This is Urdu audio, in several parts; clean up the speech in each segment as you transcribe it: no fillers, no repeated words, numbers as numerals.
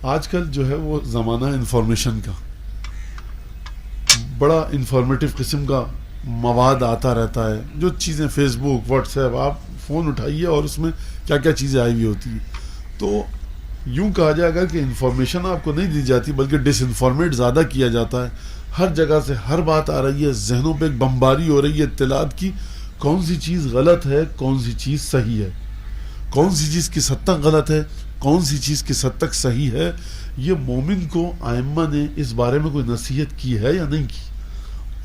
آج کل جو ہے وہ زمانہ انفارمیشن کا، بڑا انفارمیٹو قسم کا مواد آتا رہتا ہے، جو چیزیں فیس بک، واٹس ایپ، آپ فون اٹھائیے اور اس میں کیا کیا چیزیں آئی ہوئی ہوتی ہیں. تو یوں کہا جائے گا کہ انفارمیشن آپ کو نہیں دی جاتی بلکہ ڈس انفارمیٹ زیادہ کیا جاتا ہے. ہر جگہ سے ہر بات آ رہی ہے، ذہنوں پہ ایک بمباری ہو رہی ہے اطلاعات کی. کون سی چیز غلط ہے، کون سی چیز صحیح ہے، کون سی چیز کس حد تک غلط ہے، کون سی چیز کس حد تک صحیح ہے، یہ مومن کو ائمہ نے اس بارے میں کوئی نصیحت کی ہے یا نہیں کی؟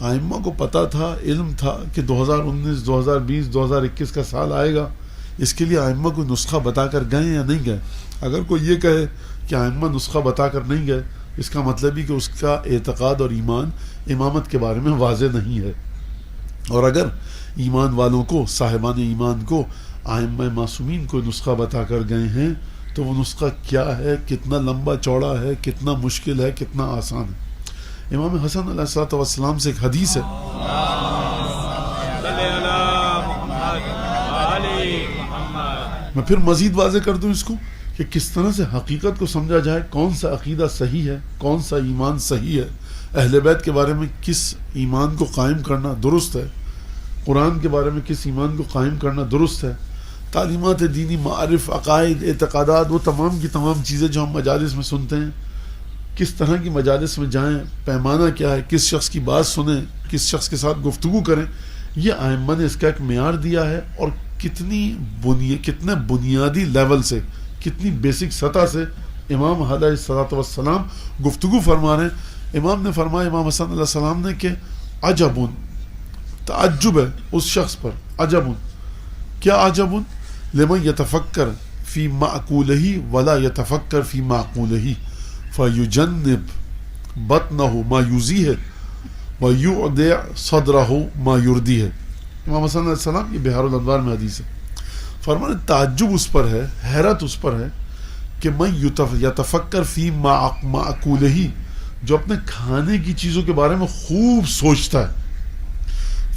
ائمہ کو پتا تھا، علم تھا کہ 2019 2020 2021 کا سال آئے گا. اس کے لیے ائمہ کوئی نسخہ بتا کر گئے یا نہیں گئے؟ اگر کوئی یہ کہے کہ ائمہ نسخہ بتا کر نہیں گئے، اس کا مطلب ہی کہ اس کا اعتقاد اور ایمان امامت کے بارے میں واضح نہیں ہے. اور اگر ایمان والوں کو، صاحبان ایمان کو، ائمہ معصومین کو نسخہ بتا کر گئے ہیں تو وہ نسخہ کیا ہے، کتنا لمبا چوڑا ہے، کتنا مشکل ہے، کتنا آسان ہے. امام حسن علیہ السلام سے ایک حدیث ہے، میں پھر مزید واضح کر دوں اس کو کہ کس طرح سے حقیقت کو سمجھا جائے، کون سا عقیدہ صحیح ہے، کون سا ایمان صحیح ہے، اہل بیت کے بارے میں کس ایمان کو قائم کرنا درست ہے، قرآن کے بارے میں کس ایمان کو قائم کرنا درست ہے، تعلیمات دینی، معارف، عقائد، اعتقادات، وہ تمام کی تمام چیزیں جو ہم مجالس میں سنتے ہیں، کس طرح کی مجالس میں جائیں، پیمانہ کیا ہے، کس شخص کی بات سنیں، کس شخص کے ساتھ گفتگو کریں، یہ ائمہ نے اس کا ایک معیار دیا ہے. اور کتنے بنیادی لیول سے، کتنی بیسک سطح سے امام علیہ السلام گفتگو فرما رہے ہیں. امام نے فرمایا، امام حسن علیہ السلام نے، کہ عجبن، تعجب ہے اس شخص پر، عجبن، کیا عجبن؟ لمن یتفکر فی معقولہ ولا یتفکر فی معقولہ فیجنب بطنہ ما یوزیہ ویعدع صدرہ ما یردیہ. امام حسن علیہ السلام، یہ بہار الانوار میں حدیث ہے، فرمانے تعجب اس پر ہے، حیرت اس پر ہے کہ من یتفکر فی معقولہ، جو اپنے کھانے کی چیزوں کے بارے میں خوب سوچتا ہے،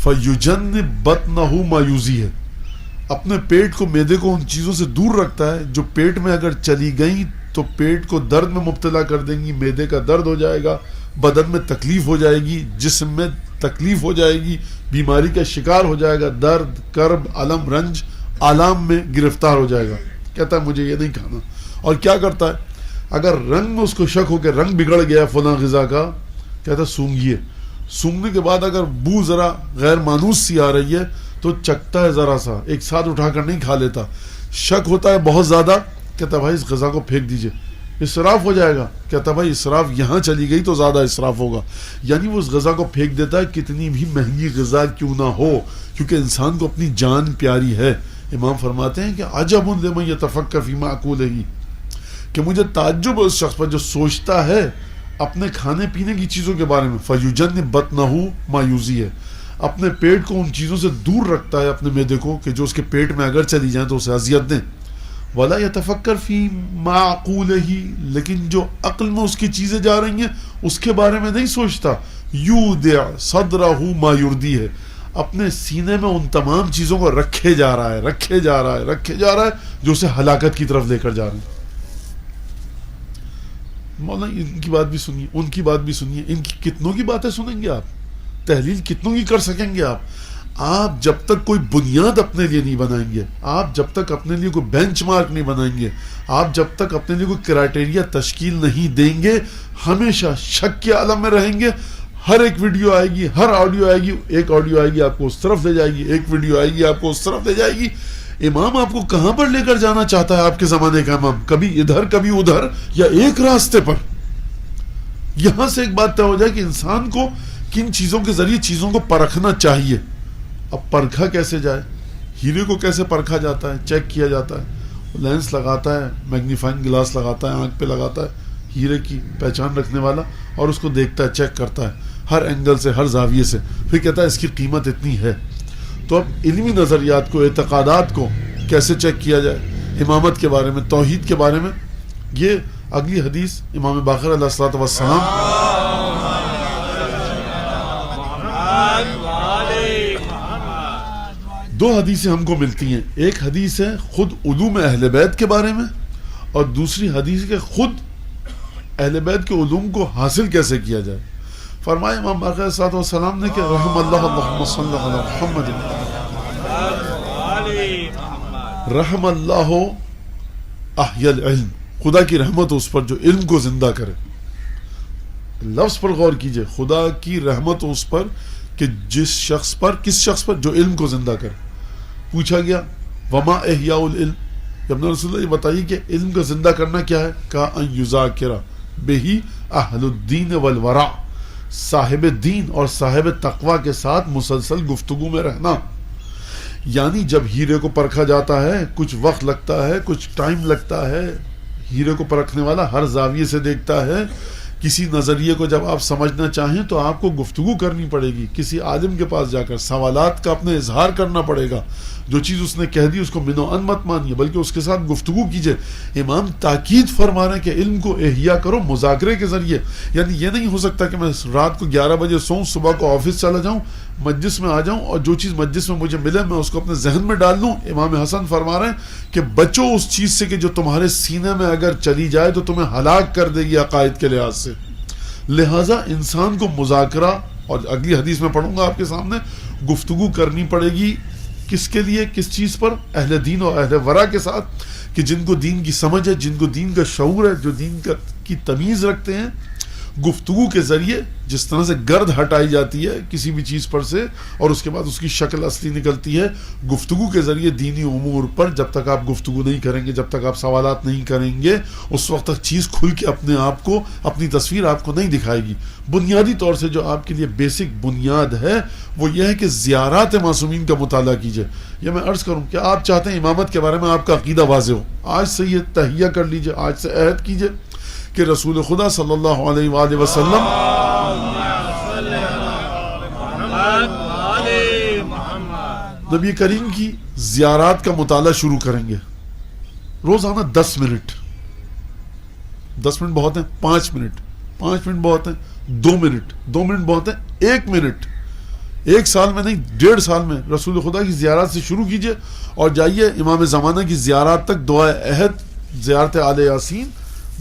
فیجنب بطنہ ما یوزیہ، اپنے پیٹ کو، معدے کو ان چیزوں سے دور رکھتا ہے جو پیٹ میں اگر چلی گئیں تو پیٹ کو درد میں مبتلا کر دیں گی، معدے کا درد ہو جائے گا، بدن میں تکلیف ہو جائے گی، جسم میں تکلیف ہو جائے گی، بیماری کا شکار ہو جائے گا، درد، کرب، علم، رنج، آلام میں گرفتار ہو جائے گا. کہتا ہے مجھے یہ نہیں کھانا. اور کیا کرتا ہے؟ اگر رنگ میں اس کو شک ہو کہ رنگ بگڑ گیا فلاں غذا کا، کہتا ہے سونگھیے. سونگھنے کے بعد اگر بو ذرا غیر مانوس سی آ رہی ہے تو چکھتا ہے، ذرا سا ایک ساتھ اٹھا کر نہیں کھا لیتا. شک ہوتا ہے بہت زیادہ، کہتا ہے بھائی اس غذا کو پھینک دیجئے، اسراف ہو جائے گا. کہتا ہے بھائی اسراف یہاں چلی گئی تو زیادہ اسراف ہوگا. یعنی وہ اس غذا کو پھینک دیتا ہے، کتنی بھی مہنگی غذا کیوں نہ ہو، کیونکہ انسان کو اپنی جان پیاری ہے. امام فرماتے ہیں کہ عجب لمن یتفکر فی معقولہ، کہ مجھے تعجب ہے اس شخص پر جو سوچتا ہے اپنے کھانے پینے کی چیزوں کے بارے میں، فیجنب بطنہ ما یوزیہ، اپنے پیٹ کو ان چیزوں سے دور رکھتا ہے، اپنے معدے کو، کہ جو اس کے پیٹ میں اگر چلی جائیں تو اسے اذیت دیں. ولا یتفکر فی معقولہ، لیکن جو عقل میں اس کی چیزیں جا رہی ہیں اس کے بارے میں نہیں سوچتا. یودع صدرہ ما یردیہ، اپنے سینے میں ان تمام چیزوں کو رکھے جا رہا ہے جو اسے ہلاکت کی طرف لے کر جا رہے ہیں. مولانا ان کی بات بھی سنیے، ان کی بات بھی سنیے، ان کی کتنوں کی باتیں سنیں گے آپ، تحلیل کتنوں کی کر سکیں گے آپ جب تک کوئی بنیاد اپنے لیے نہیں بنائیں گے، آپ جب تک اپنے لیے کوئی بینچ مارک نہیں بنائیں گے، آپ جب تک اپنے لیے کوئی کرائٹیریا تشکیل نہیں دیں گے، ہمیشہ شک کے عالم میں رہیں گے. ہر ایک ویڈیو آئے گی، ہر آڈیو آئے گی، ایک آڈیو آئے گی آپ کو اس طرف لے جائے گی، ایک ویڈیو آئے گی آپ کو اس طرف لے جائے گی. امام آپ کو کہاں پر لے کر جانا چاہتا ہے آپ کے زمانے کا امام؟ کبھی ادھر کبھی ادھر، یا ایک راستے پر. یہاں سے ایک بات طے ہو جائے کہ انسان کو کن چیزوں کے ذریعے چیزوں کو پرکھنا چاہیے. اب پرکھا کیسے جائے؟ ہیرے کو کیسے پرکھا جاتا ہے، چیک کیا جاتا ہے؟ لینس لگاتا ہے، میگنیفائنگ گلاس لگاتا ہے، آنکھ پہ لگاتا ہے ہیرے کی پہچان رکھنے والا، اور اس کو دیکھتا ہے، چیک کرتا ہے ہر اینگل سے، ہر زاویے سے، پھر کہتا ہے اس کی قیمت اتنی ہے. تو اب علمی نظریات کو، اعتقادات کو کیسے چیک کیا جائے؟ امامت کے بارے میں، توحید کے بارے میں، یہ اگلی حدیث امام باقر علیہ الصلوۃ والسلام، دو حدیثیں ہم کو ملتی ہیں. ایک حدیث ہے خود علوم اہل بیت کے بارے میں، اور دوسری حدیث کے خود اہل بیت کے علوم کو حاصل کیسے کیا جائے. فرمایا امام باقر علیہ الصلوۃ والسلام نے کہ رحم اللہ اللہم صلی علی محمد رحم اللہ احی العلم، خدا کی رحمت اس پر جو علم کو زندہ کرے. لفظ پر غور کیجئے، خدا کی رحمت اس پر کہ کس شخص پر جو علم کو زندہ کرے. پوچھا گیا وما احیاء العلم، ابن رسول اللہ یہ بتائیے کہ علم کو زندہ کرنا کیا ہے. کہا ان یذاکر بہ اہل الدین والورع، صاحب دین اور صاحب تقوی کے ساتھ مسلسل گفتگو میں رہنا. یعنی جب ہیرے کو پرکھا جاتا ہے کچھ وقت لگتا ہے، کچھ ٹائم لگتا ہے. ہیرے کو پرکھنے والا ہر زاویے سے دیکھتا ہے. کسی نظریے کو جب آپ سمجھنا چاہیں تو آپ کو گفتگو کرنی پڑے گی، کسی عالم کے پاس جا کر سوالات کا اپنے اظہار کرنا پڑے گا. جو چیز اس نے کہہ دی اس کو من و ان مت مانیے، بلکہ اس کے ساتھ گفتگو کیجئے. امام تاکید فرما رہے ہیں کہ علم کو احیا کرو مذاکرے کے ذریعے. یعنی یہ نہیں ہو سکتا کہ میں رات کو 11 بجے سوؤں، صبح کو آفس چلا جاؤں، مجلس میں آ جاؤں اور جو چیز مجلس میں مجھے ملے میں اس کو اپنے ذہن میں ڈال لوں. امام حسن فرما رہے ہیں کہ بچو اس چیز سے کہ جو تمہارے سینے میں اگر چلی جائے تو تمہیں ہلاک کر دے گی عقائد کے لحاظ سے. لہٰذا انسان کو مذاکرہ، اور اگلی حدیث میں پڑھوں گا آپ کے سامنے، گفتگو کرنی پڑے گی. کس کے لیے؟ کس چیز پر؟ اہل دین اور اہل ورع کے ساتھ، کہ جن کو دین کی سمجھ ہے، جن کو دین کا شعور ہے، جو دین کی تمیز رکھتے ہیں. گفتگو کے ذریعے جس طرح سے گرد ہٹائی جاتی ہے کسی بھی چیز پر سے اور اس کے بعد اس کی شکل اصلی نکلتی ہے، گفتگو کے ذریعے دینی امور پر جب تک آپ گفتگو نہیں کریں گے، جب تک آپ سوالات نہیں کریں گے، اس وقت تک چیز کھل کے اپنے آپ کو، اپنی تصویر آپ کو نہیں دکھائے گی. بنیادی طور سے جو آپ کے لیے بیسک بنیاد ہے وہ یہ ہے کہ زیارات معصومین کا مطالعہ کیجئے. یہ میں عرض کروں کہ آپ چاہتے ہیں امامت کے بارے میں آپ کا عقیدہ واضح ہو، آج سے یہ تہیہ کر لیجئے، آج سے عہد کیجئے کہ رسول خدا صلی اللہ علیہ وآلہ وسلم نبی کریم کی زیارات کا مطالعہ شروع کریں گے. روزانہ 10 منٹ، 10 منٹ بہت ہیں، 5 منٹ، 5 منٹ بہت ہیں، 2 منٹ، 2 منٹ بہت ہیں، 1 منٹ. 1 سال میں نہیں، 1.5 سال میں رسول خدا کی زیارات سے شروع کیجئے اور جائیے امام زمانہ کی زیارات تک. دعا عہد، زیارت آل یاسین،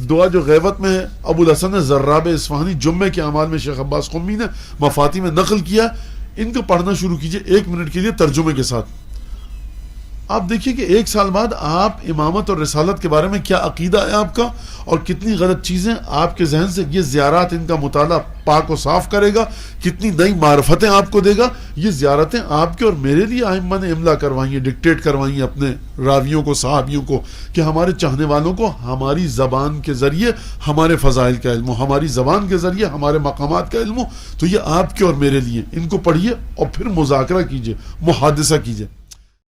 دعا جو غیبت میں ہے، ابو الحسن زراب اصفہانی جمعے کے اعمال میں شیخ عباس قمی نے مفاتی میں نقل کیا. ان کو پڑھنا شروع کیجئے 1 منٹ کے لیے ترجمے کے ساتھ. آپ دیکھیے کہ 1 سال بعد آپ امامت اور رسالت کے بارے میں کیا عقیدہ ہے آپ کا اور کتنی غلط چیزیں آپ کے ذہن سے یہ زیارات، ان کا مطالعہ پاک و صاف کرے گا، کتنی نئی معرفتیں آپ کو دے گا. یہ زیارتیں آپ کے اور میرے لیے ائمہ نے املا کروائی ہیں، ڈکٹیٹ کروائی ہیں اپنے راویوں کو، صحابیوں کو، کہ ہمارے چاہنے والوں کو ہماری زبان کے ذریعے ہمارے فضائل کا علم ہو، ہماری زبان کے ذریعے ہمارے مقامات کا علم ہو. تو یہ آپ کے اور میرے لیے، ان کو پڑھیے اور پھر مذاکرہ کیجئے، محادثہ کیجئے.